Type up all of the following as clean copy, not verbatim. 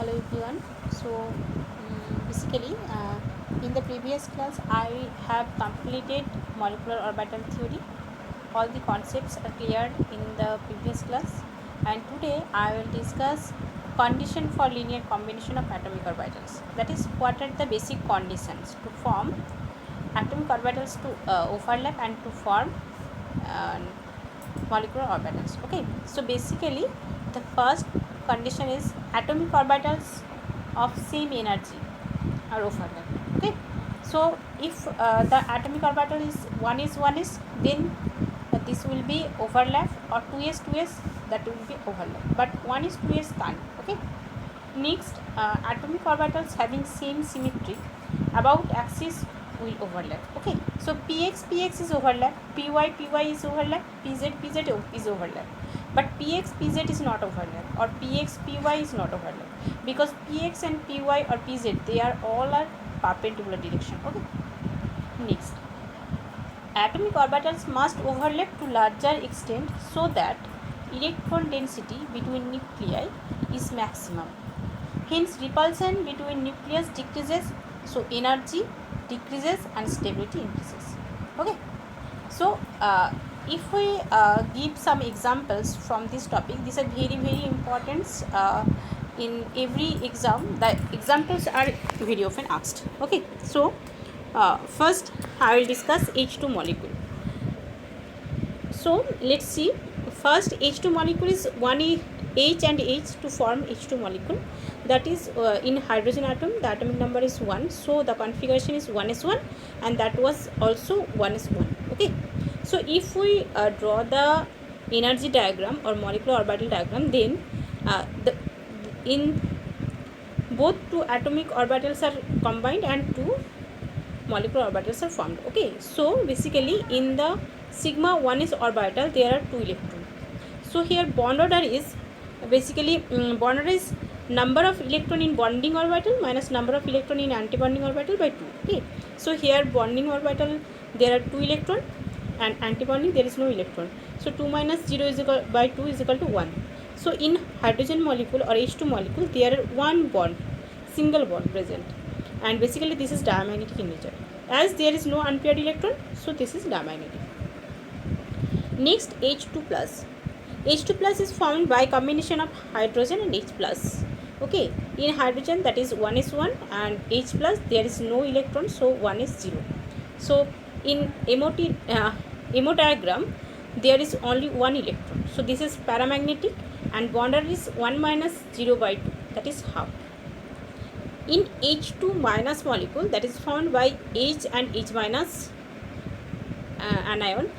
Hello everyone. Basically, in the previous class I have completed molecular orbital theory. All the concepts are cleared in the previous class, and today I will discuss condition for linear combination of atomic orbitals. That is, what are the basic conditions to form atomic orbitals to overlap and to form uh, molecular orbitals. Okay, so basically the first condition is atomic orbitals of same energy are overlap. Okay, so if the atomic orbital is 1s then this will be overlap, or 2s that will be overlap, but 1s can't. Okay, next, atomic orbitals having same symmetry about axis will overlap. Okay, so px is overlap, py is overlap, pz is overlap, but pz is not overlap, or py is not overlap, because px and py or pz, they are all are perpendicular direction. Okay, next, atomic orbitals must overlap to larger extent so that electron density between nuclei is maximum. Hence, repulsion between nucleus decreases, so energy decreases and stability increases. Okay, so if we give some examples from this topic, these are very important in every exam. The examples are very often asked. Okay, so first I will discuss H2 molecule. So let's see. First, H2 molecule is one H and H to form H2 molecule. That is, in hydrogen atom the atomic number is 1, so the configuration is 1s1, and that was also 1s1. Okay, so if we draw the energy diagram or molecular orbital diagram, then in both two atomic orbitals are combined and two molecular orbitals are formed. Okay, so basically in the sigma 1s orbital there are two electrons. So here bond order is basically bond order is number of electron in bonding orbital minus number of electron in antibonding orbital by 2. Okay, so here bonding orbital there are 2 electron, and antibonding there is no electron, so 2 minus 0 is equal by 2 is equal to 1. So in hydrogen molecule or H2 molecule there are one bond, single bond present, and basically this is diamagnetic in nature, as there is no unpaired electron, so this is diamagnetic. Next, H2 plus. H2 plus is formed by combination of hydrogen and H plus. Okay, in hydrogen that is 1s1, and H plus there is no electron, so 1 is 0. So in MO diagram there is only one electron, so this is paramagnetic, and bond order is 1 minus 0 by 2, that is half. In H2 minus molecule, that is formed by H and H minus anion.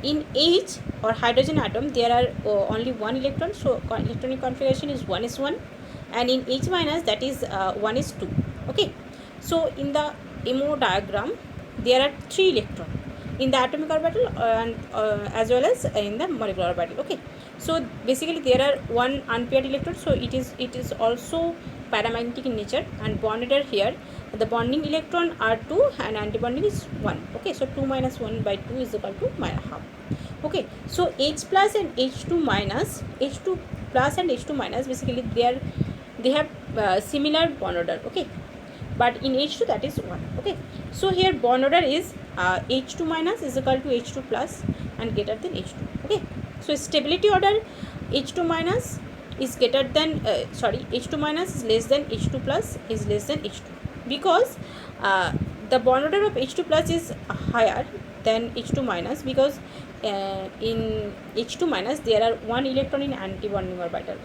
In H or hydrogen atom there are only one electron, so electronic configuration is 1s1, and in H minus that is 1s2. Okay, so in the MO diagram there are 3 electrons in the atomic orbital and as well as in the molecular orbital. Okay, so basically there are one unpaired electron, so it is also paramagnetic in nature, and bonded are here. The bonding electron are 2 and antibonding is 1. Okay, so 2 minus 1 by 2 is equal to half. Okay, so H plus and H2 minus, H2 plus and H2 minus, basically they have similar bond order. Okay, but in H2 that is 1. Okay, so here bond order is H2 minus is equal to H2 plus and greater than H2. Okay, so stability order H2 minus is greater than H2 minus is less than H2 plus is less than H2, because the bond order of H2 plus is higher than H2 minus, because in H2 minus there are one electron in antibonding orbital.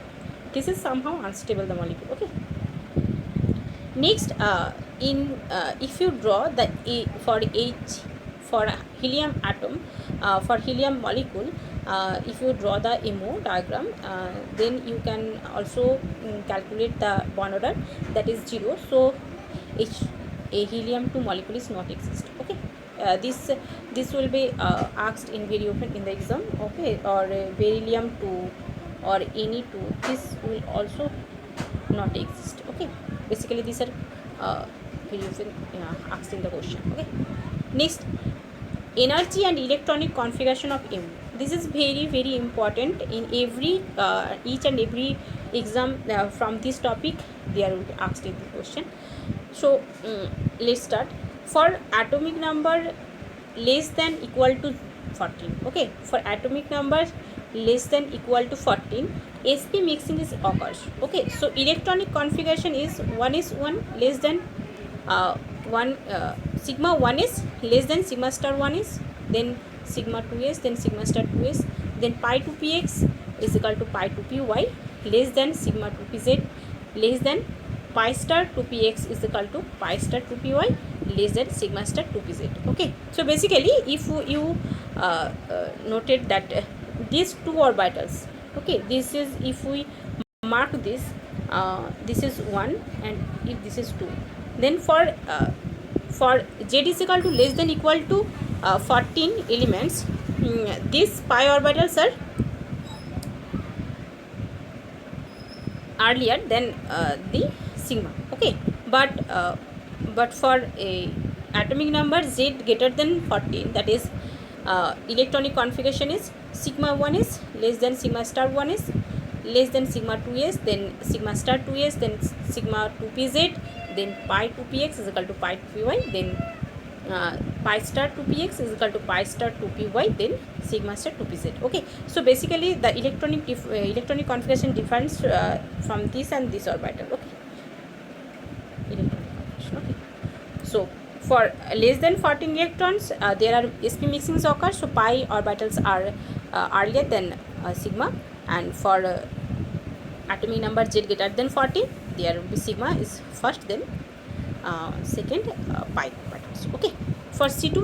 This is somehow unstable, the molecule. Okay, next, if you draw the for helium atom, for helium molecule, if you draw the MO diagram, then you can also calculate the bond order, that is 0. So a helium 2 molecule is not exist. Okay, this will be asked in very often in the exam. Okay, or beryllium 2 or any 2, this will also not exist. Okay, basically these are very often asked in the question. Okay, next, energy and electronic configuration of M. This is very important in every each and every exam from this topic they are asked in the question. So let's start. For atomic number less than equal to 14, okay, for atomic numbers less than equal to 14, sp mixing is occurs. Okay, so electronic configuration is 1 is 1 less than 1 sigma 1 is less than sigma star 1 is, then sigma 2s, then sigma star 2s, then pi 2 px is equal to pi 2 py less than sigma 2 pz less than pi star 2 px is equal to pi star 2 py less than sigma star 2 pz. Okay, so basically if you noted that these two orbitals, okay, this is, if we mark this, this is 1 and if this is 2, then for z is equal to less than equal to 14 elements, these pi orbitals are earlier than the sigma. Okay, but for a atomic number z greater than 14, that is electronic configuration is sigma 1 is less than sigma star 1 is less than sigma 2s, then sigma star 2s, then sigma 2 pz, then pi 2 px is equal to pi 2 py, then pi star 2 px is equal to pi star 2 py, then sigma star 2 pz. Okay, so basically the electronic configuration differs from this and this orbital. Okay, electronic configuration. Okay, so for less than 14 electrons there are sp mixings occur, so pi orbitals are earlier than sigma, and for atomic number z greater than 14, there will be sigma is first, then second pi orbitals. Okay, for C2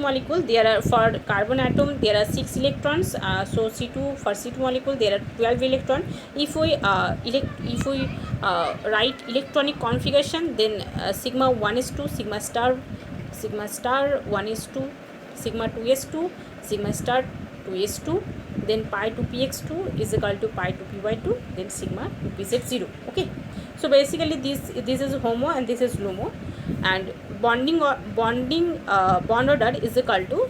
molecule there are, for carbon atom there are 6 electrons, so for C2 molecule there are 12 electron. If we write electronic configuration, then sigma 1 is 2, sigma star 1 is 2, sigma 2 is 2, sigma star 2 is 2, then pi 2 px2 is equal to pi 2 py2, then sigma 2 pz 0. Okay, so basically this is homo and this is LUMO, and bond order is equal to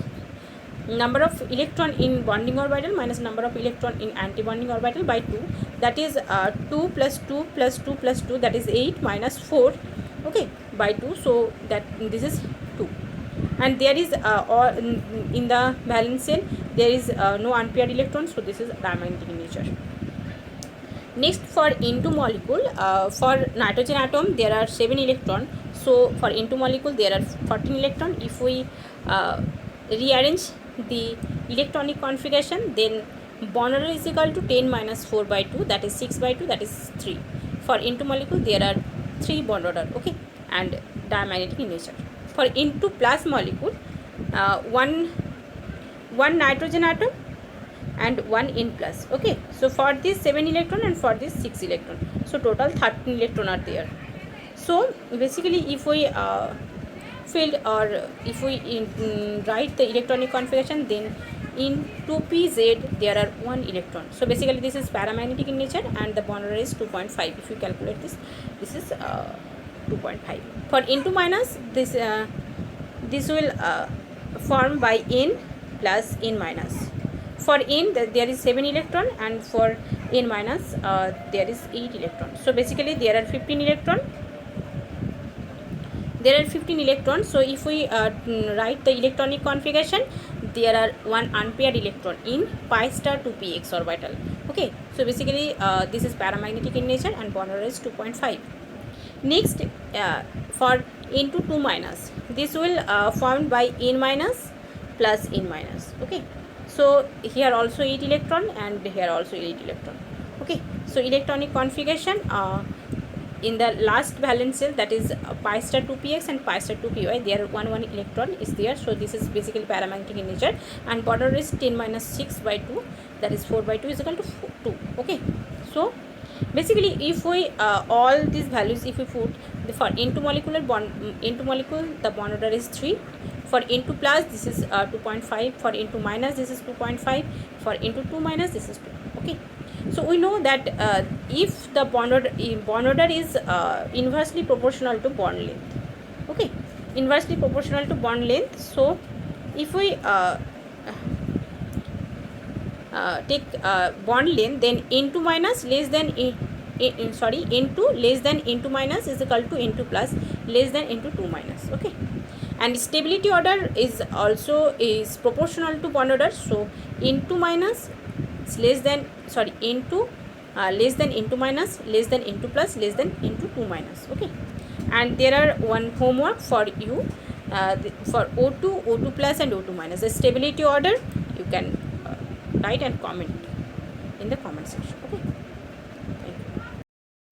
number of electron in bonding orbital minus number of electron in anti-bonding orbital by 2, that is 2 plus 2 plus 2 plus 2, that is 8 minus 4, okay, by 2, so that this is 2. And there is or in the valence shell there is no unpaired electron, so this is diamagnetic in nature. Next, for N2 molecule, for nitrogen atom there are 7 electron, so for N2 molecule there are 14 electron. If we rearrange the electronic configuration, then bond order is equal to 10 minus 4 by 2, that is 6 by 2, that is 3. For N2 molecule there are 3 bond order. Okay, and diamagnetic in nature. For N2 plus molecule, one nitrogen atom and 1 N plus. Okay, so for this 7 electron and for this 6 electron, so total 13 electron are there. So basically if we field, or if we write the electronic configuration, then in 2pz there are 1 electron. So basically this is paramagnetic in nature, and the bond order is 2.5. if you calculate this is 2.5. For N2 minus, this will form by N plus N minus. For N there is 7 electron, and for N minus there is 8 electron. So basically there are 15 electron. So if we write the electronic configuration, there are 1 unpaired electron in pi star 2 px orbital. Okay, so basically this is paramagnetic in nature, and bond order is 2.5. Next, for N2 2 minus, this will formed by N minus plus N minus. Okay, so here also 8 electron and here also 8 electron. Okay, so electronic configuration in the last valence shell, that is pi star 2 px and pi star 2 py, there 1 electron is there, so this is basically paramagnetic in nature, and bond order is 10 minus 6 by 2, that is 4 by 2 is equal to 2. Okay, so basically if we all these values if we put, for N2 molecule the bond order is 3. For N2 plus this is 2.5. For N2 minus this is 2.5. For N2 2 minus this is 2. Okay, so we know that if the bond order is inversely proportional to bond length. Okay, inversely proportional to bond length. So if we take bond length, then N2 minus less than N2 less than N2 minus is equal to N2 plus less than N2 minus. Okay, and stability order is also is proportional to bond order. So N2 minus is less than N2 less than N2 minus less than N2 plus less than N2 minus. Okay, and there are one homework for you for O2, O2 plus and O2 minus. The stability order you can write and comment in the comment section. Okay.